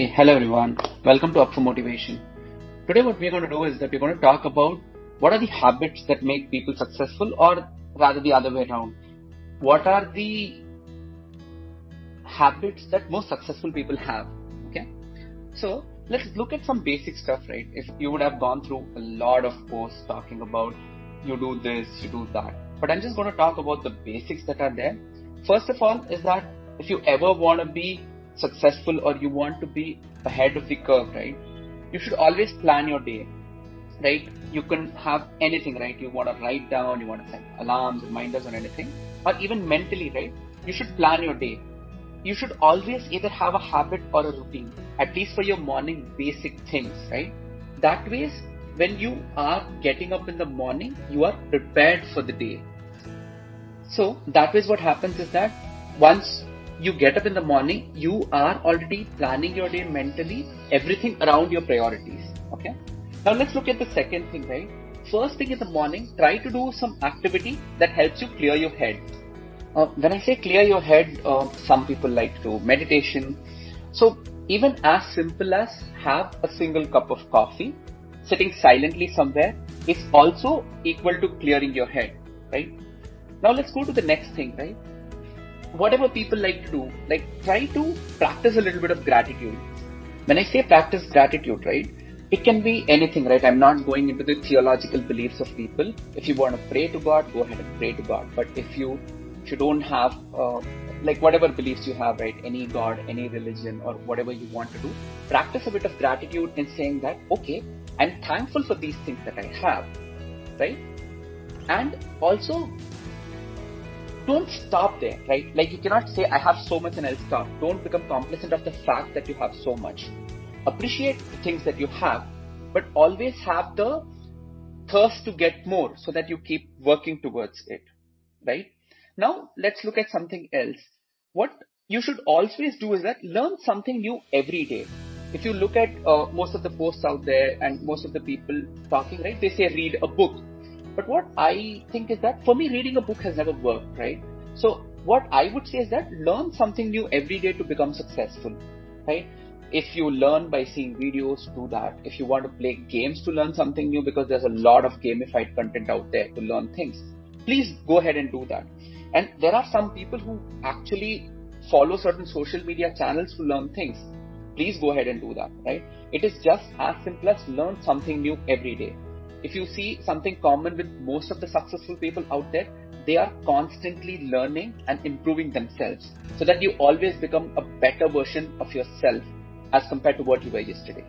Hey, hello everyone. Welcome to Up for Motivation. Today what we're going to do is that we're going to talk about what are the habits that make people successful, or rather the other way around. What are the habits that most successful people have? Okay. So let's look at some basic stuff, right? If you would have gone through a lot of posts talking about you do this, you do that. But I'm just going to talk about the basics that are there. First of all is that if you ever want to be successful or you want to be ahead of the curve, right? You should always plan your day, right? You can have anything, right? You want to write down, you want to set alarms, reminders or anything, or even mentally, right? You should plan your day. You should always either have a habit or a routine, at least for your morning basic things, right? That way, when you are getting up in the morning, you are prepared for the day. So that way what happens is that once you get up in the morning, you are already planning your day mentally, everything around your priorities. Okay. Now let's look at the second thing, right? First thing in the morning, try to do some activity that helps you clear your head. When I say clear your head, some people like to do meditation. So even as simple as have a single cup of coffee, sitting silently somewhere is also equal to clearing your head, right? Now let's go to the next thing, right? Whatever people like to do, like try to practice a little bit of gratitude. When I say practice gratitude, right, it can be anything, right? I'm not going into the theological beliefs of people. If you want to pray to God, go ahead and pray to God. But if you don't have, like whatever beliefs you have, right, any God, any religion or whatever you want to do, practice a bit of gratitude in saying that, okay, I'm thankful for these things that I have, right? And also, don't stop there, right? Like you cannot say, I have so much and I'll stop. Don't become complacent of the fact that you have so much. Appreciate the things that you have, but always have the thirst to get more so that you keep working towards it, right? Now, let's look at something else. What you should always do is that learn something new every day. If you look at most of the posts out there and most of the people talking, right, they say read a book. But what I think is that for me, reading a book has never worked, right? So what I would say is that learn something new every day to become successful, right? If you learn by seeing videos, do that. If you want to play games to learn something new, because there's a lot of gamified content out there to learn things, please go ahead and do that. And there are some people who actually follow certain social media channels to learn things. Please go ahead and do that, right? It is just as simple as learn something new every day. If you see something common with most of the successful people out there, they are constantly learning and improving themselves so that you always become a better version of yourself as compared to what you were yesterday.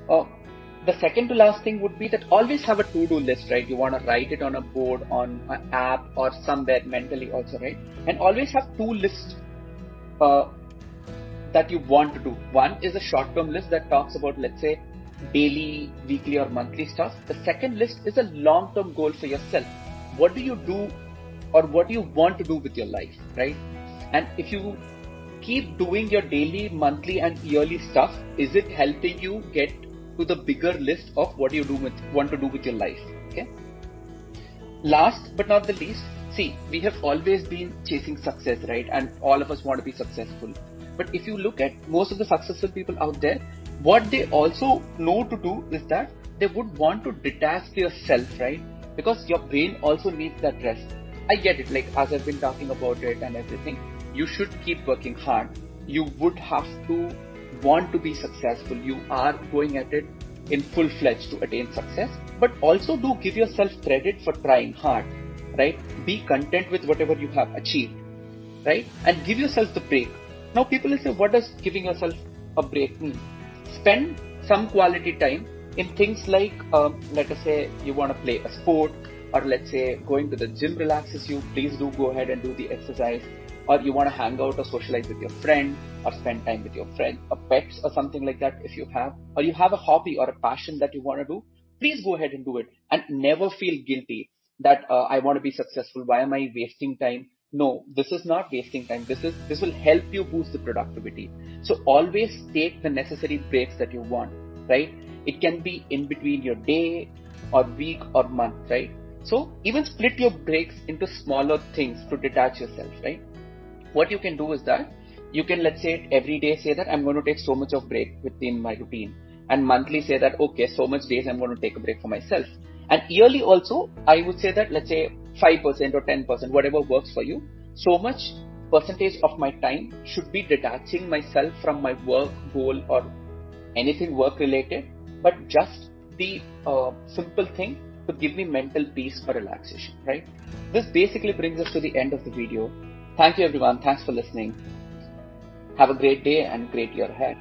The second to last thing would be that always have a to-do list, right? You want to write it on a board, on an app or somewhere mentally also, right? And always have two lists that you want to do. One is a short-term list that talks about, let's say, daily, weekly or monthly stuff. The second list is a long-term goal for yourself. What do you do or what do you want to do with your life, right? And if you keep doing your daily, monthly and yearly stuff, is it helping you get to the bigger list of what you want to do with your life? Okay. Last but not the least, see, we have always been chasing success, right? And all of us want to be successful. But if you look at most of the successful people out there, what they also know to do is that they would want to detach yourself, right? Because your brain also needs that rest. I get it, like as I've been talking about it and everything, you should keep working hard. You would have to want to be successful. You are going at it in full-fledged to attain success, but also do give yourself credit for trying hard, right? Be content with whatever you have achieved, right? And give yourself the break. Now people will say, what does giving yourself a break mean? Spend some quality time in things like, let us say you want to play a sport, or let's say going to the gym relaxes you, please do go ahead and do the exercise. Or you want to hang out or socialize with your friend or spend time with your friend or pets or something like that if you have, or you have a hobby or a passion that you want to do, please go ahead and do it and never feel guilty that I want to be successful. Why am I wasting time? No, this is not wasting time. This will help you boost the productivity. So always take the necessary breaks that you want, right? It can be in between your day or week or month, right? So even split your breaks into smaller things to detach yourself, right? What you can do is that You can, let's say, every day say that I'm going to take so much of break within my routine, and monthly say that, okay, so much days I'm going to take a break for myself. And yearly also, I would say that, let's say 5% or 10%, whatever works for you. So much percentage of my time should be detaching myself from my work goal or anything work related, but just the simple thing to give me mental peace or relaxation, right? This basically brings us to the end of the video. Thank you everyone. Thanks for listening. Have a great day and great year ahead.